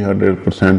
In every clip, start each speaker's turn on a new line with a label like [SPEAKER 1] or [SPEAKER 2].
[SPEAKER 1] 100%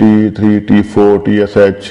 [SPEAKER 1] T3, T4, TSH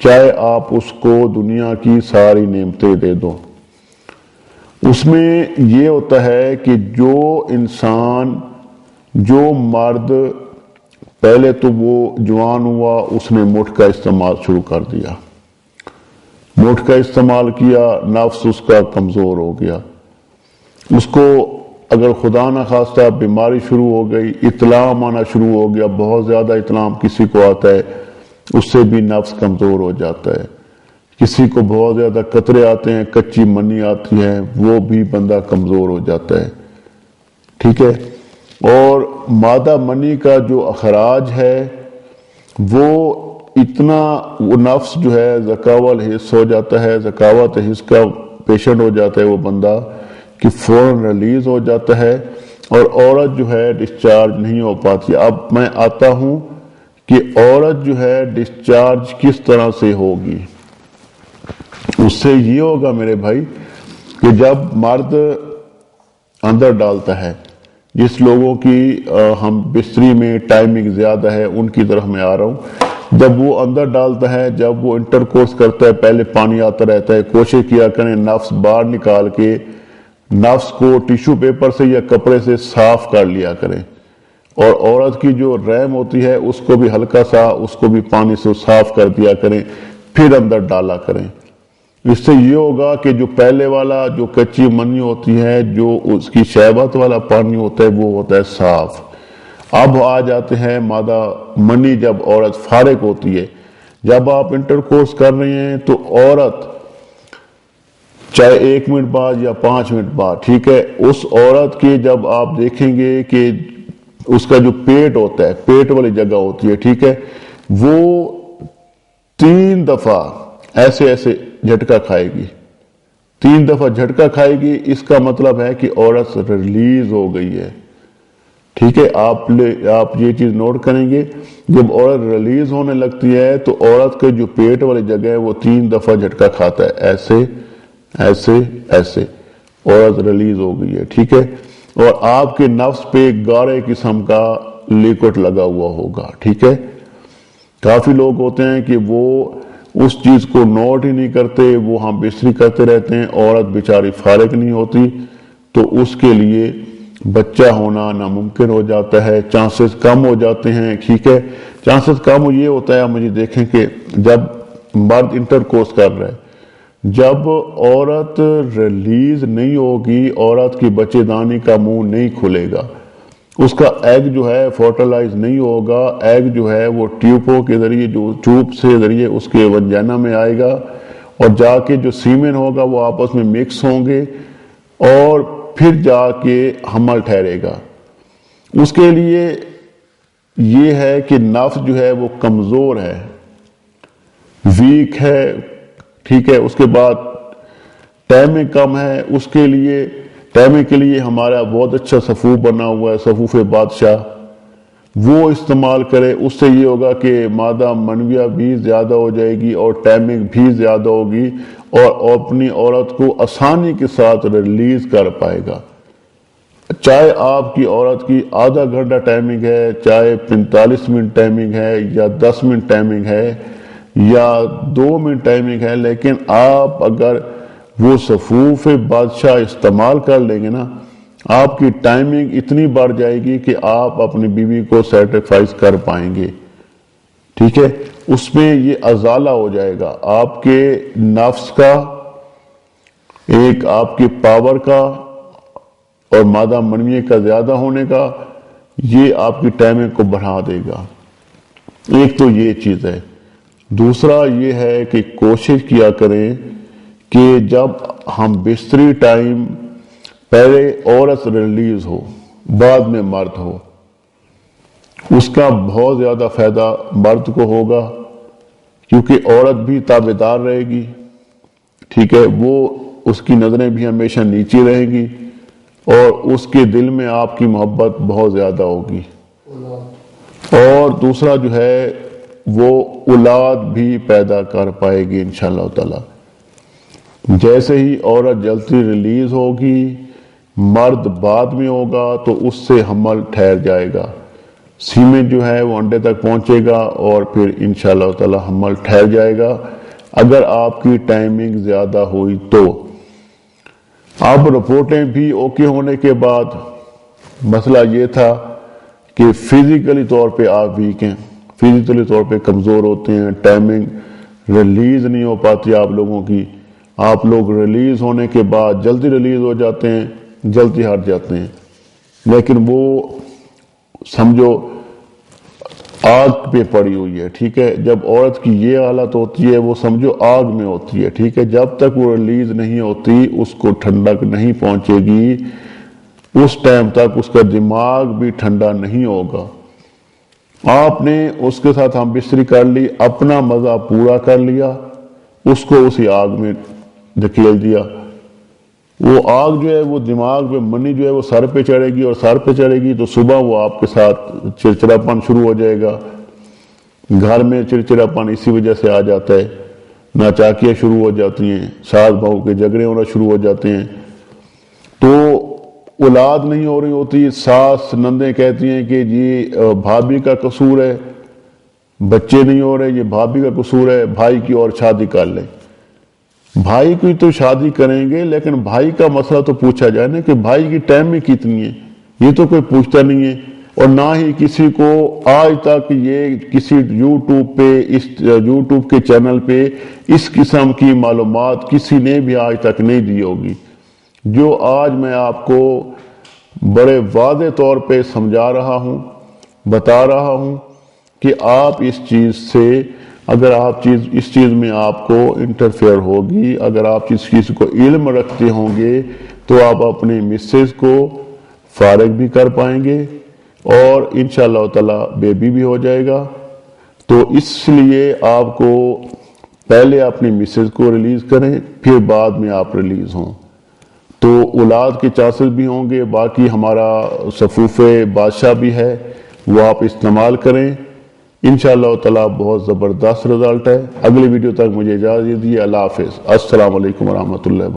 [SPEAKER 1] چاہے آپ اس کو دنیا کی ساری نعمتیں دے دو. اس میں یہ ہوتا ہے کہ جو انسان، جو مرد پہلے تو وہ جوان ہوا، اس نے مٹھ کا استعمال شروع کر دیا، مٹھ کا استعمال کیا، نفس اس کا کمزور ہو گیا. اس کو اگر خدا نہ خواستہ بیماری شروع ہو گئی، اطلام آنا شروع ہو گیا، بہت زیادہ اطلام کسی کو آتا ہے، اس سے بھی نفس کمزور ہو جاتا ہے. کسی کو بہت زیادہ قطرے آتے ہیں، کچی منی آتی ہے، وہ بھی بندہ کمزور ہو جاتا ہے. ٹھیک ہے. اور مادہ منی کا جو اخراج ہے وہ اتنا، وہ نفس جو ہے زکاوت حس ہو جاتا ہے، زکاوت حس کا پیشنٹ ہو جاتا ہے وہ بندہ کہ فوراً ریلیز ہو جاتا ہے، اور عورت جو ہے ڈسچارج نہیں ہو پاتی. اب میں آتا ہوں کہ عورت جو ہے ڈسچارج کس طرح سے ہوگی. اس سے یہ ہوگا میرے بھائی کہ جب مرد اندر ڈالتا ہے، جس لوگوں کی ہم بستری میں ٹائمنگ زیادہ ہے ان کی طرف میں آ رہا ہوں، جب وہ اندر ڈالتا ہے، جب وہ انٹرکورس کرتا ہے، پہلے پانی آتا رہتا ہے، کوشش کیا کریں نفس باہر نکال کے نفس کو ٹیشو پیپر سے یا کپڑے سے صاف کر لیا کریں. اور عورت کی جو رحم ہوتی ہے اس کو بھی ہلکا سا، اس کو بھی پانی سے صاف کر دیا کریں، پھر اندر ڈالا کریں. اس سے یہ ہوگا کہ جو پہلے والا جو کچی منی ہوتی ہے، جو اس کی شہوت والا پانی ہوتا ہے، وہ ہوتا ہے صاف. اب آ جاتے ہیں مادہ منی. جب عورت فارغ ہوتی ہے، جب آپ انٹرکورس کر رہے ہیں تو عورت چاہے 1 منٹ بعد یا 5 منٹ بعد، ٹھیک ہے، اس عورت کی جب آپ دیکھیں گے کہ اس کا جو پیٹ ہوتا ہے، پیٹ والی جگہ ہوتی ہے، ٹھیک ہے، وہ 3 دفعہ ایسے ایسے جھٹکا کھائے گی، 3 دفعہ جھٹکا کھائے گی. اس کا مطلب ہے کہ عورت ریلیز ہو گئی ہے. ٹھیک ہے. آپ یہ چیز نوٹ کریں گے، جب عورت ریلیز ہونے لگتی ہے تو عورت کے جو پیٹ والی جگہ ہے وہ 3 دفعہ جھٹکا کھاتا ہے، ایسے ایسے ایسے، عورت ریلیز ہو گئی ہے. ٹھیک ہے. اور آپ کے نفس پہ گاڑے قسم کا لیکوٹ لگا ہوا ہوگا. ٹھیک ہے. کافی لوگ ہوتے ہیں کہ وہ اس چیز کو نوٹ ہی نہیں کرتے، وہ ہم بستری کرتے رہتے ہیں، عورت بیچاری فارغ نہیں ہوتی، تو اس کے لیے بچہ ہونا ناممکن ہو جاتا ہے، چانسز کم ہو جاتے ہیں. ٹھیک ہے. چانسز کم یہ ہوتا ہے، مجھے دیکھیں کہ جب مرد انٹرکورس کر رہا ہے، جب عورت ریلیز نہیں ہوگی، عورت کی بچے دانی کا منہ نہیں کھلے گا، اس کا ایگ جو ہے فرٹیلائز نہیں ہوگا. ایگ جو ہے وہ ٹیوبوں کے ذریعے، جو ٹیوب سے ذریعے اس کے ونجینا میں آئے گا، اور جا کے جو سیمن ہوگا وہ آپس میں مکس ہوں گے، اور پھر جا کے حمل ٹھہرے گا. اس کے لیے یہ ہے کہ نفس جو ہے وہ کمزور ہے، ویک ہے. ٹھیک ہے. اس کے بعد ٹائمنگ کم ہے. اس کے لیے ٹائمنگ کے لیے ہمارا بہت اچھا صفوف بنا ہوا ہے، صفوف بادشاہ، وہ استعمال کرے. اس سے یہ ہوگا کہ مادہ منویہ بھی زیادہ ہو جائے گی اور ٹائمنگ بھی زیادہ ہوگی، اور اپنی عورت کو آسانی کے ساتھ ریلیز کر پائے گا. چاہے آپ کی عورت کی آدھا گھنٹہ ٹائمنگ ہے، چاہے 45 منٹ ٹائمنگ ہے، یا 10 منٹ ٹائمنگ ہے، یا 2 منٹ ٹائمنگ ہے، لیکن آپ اگر وہ صفوف بادشاہ استعمال کر لیں گے نا، آپ کی ٹائمنگ اتنی بڑھ جائے گی کہ آپ اپنی بیوی کو سیٹیفائز کر پائیں گے. ٹھیک ہے. اس میں یہ ازالہ ہو جائے گا آپ کے نفس کا، ایک آپ کی پاور کا اور مادہ منویہ کا زیادہ ہونے کا، یہ آپ کی ٹائمنگ کو بڑھا دے گا. ایک تو یہ چیز ہے. دوسرا یہ ہے کہ کوشش کیا کریں کہ جب ہم بستری ٹائم، پہلے عورت ریلیز ہو، بعد میں مرد ہو. اس کا بہت زیادہ فائدہ مرد کو ہوگا، کیونکہ عورت بھی تابعدار رہے گی. ٹھیک ہے. وہ اس کی نظریں بھی ہمیشہ نیچی رہیں گی، اور اس کے دل میں آپ کی محبت بہت زیادہ ہوگی. اور دوسرا جو ہے وہ اولاد بھی پیدا کر پائے گی انشاءاللہ تعالی. جیسے ہی عورت جلدی ریلیز ہوگی، مرد بعد میں ہوگا، تو اس سے حمل ٹھہر جائے گا. سیمن جو ہے وہ انڈے تک پہنچے گا اور پھر انشاءاللہ تعالی حمل ٹھہر جائے گا اگر آپ کی ٹائمنگ زیادہ ہوئی تو۔ اب رپورٹیں بھی اوکے ہونے کے بعد مسئلہ یہ تھا کہ فزیکلی طور پہ آپ ویک ہیں، فزیکلی طور پہ کمزور ہوتے ہیں، ٹائمنگ ریلیز نہیں ہو پاتی آپ لوگوں کی، آپ لوگ ریلیز ہونے کے بعد جلدی ریلیز ہو جاتے ہیں، جلدی ہٹ جاتے ہیں، لیکن وہ سمجھو آگ پہ پڑی ہوئی ہے، ٹھیک ہے۔ جب عورت کی یہ حالت ہوتی ہے وہ سمجھو آگ میں ہوتی ہے، ٹھیک ہے۔ جب تک وہ ریلیز نہیں ہوتی اس کو ٹھنڈک نہیں پہنچے گی، اس ٹائم تک اس کا دماغ بھی ٹھنڈا نہیں ہوگا۔ آپ نے اس کے ساتھ ہم بستری کر لی، اپنا مزہ پورا کر لیا، اس کو اسی آگ میں دھکیل دیا، وہ آگ جو ہے وہ دماغ پہ منی جو ہے وہ سر پہ چڑھے گی، اور سر پہ چڑھے گی تو صبح وہ آپ کے ساتھ چڑچڑاپن شروع ہو جائے گا۔ گھر میں چڑچڑاپن اسی وجہ سے آ جاتا ہے، ناچاکیاں شروع ہو جاتی ہیں، ساس بہو کے جھگڑے ہونا شروع ہو جاتے ہیں، تو اولاد نہیں ہو رہی ہوتی، ساس نندیں کہتی ہیں کہ جی بھابھی کا قصور ہے، بچے نہیں ہو رہے، یہ بھابھی کا قصور ہے، بھائی کی اور شادی کر لیں۔ بھائی کی تو شادی کریں گے لیکن بھائی کا مسئلہ تو پوچھا جائے نا کہ بھائی کی ٹائمنگ کتنی ہے، یہ تو کوئی پوچھتا نہیں ہے، اور نہ ہی کسی کو آج تک یہ کسی یوٹیوب پہ، اس یوٹیوب کے چینل پہ اس قسم کی معلومات کسی نے بھی آج تک نہیں دی ہوگی، جو آج میں آپ کو بڑے واضح طور پہ سمجھا رہا ہوں، بتا رہا ہوں کہ آپ اس چیز سے، اگر آپ اس چیز میں آپ کو انٹرفیئر ہوگی، اگر آپ اس چیز کو علم رکھتے ہوں گے تو آپ اپنی مسز کو فارغ بھی کر پائیں گے اور انشاءاللہ تعالی بیبی بھی ہو جائے گا۔ تو اس لیے آپ کو پہلے اپنی مسز کو ریلیز کریں، پھر بعد میں آپ ریلیز ہوں، تو اولاد کے چانسز بھی ہوں گے۔ باقی ہمارا صفوف بادشاہ بھی ہے، وہ آپ استعمال کریں، انشاءاللہ تعالی بہت زبردست رزلٹ ہے۔ اگلی ویڈیو تک مجھے اجازت دیجیے، اللہ حافظ، السلام علیکم ورحمۃ اللہ۔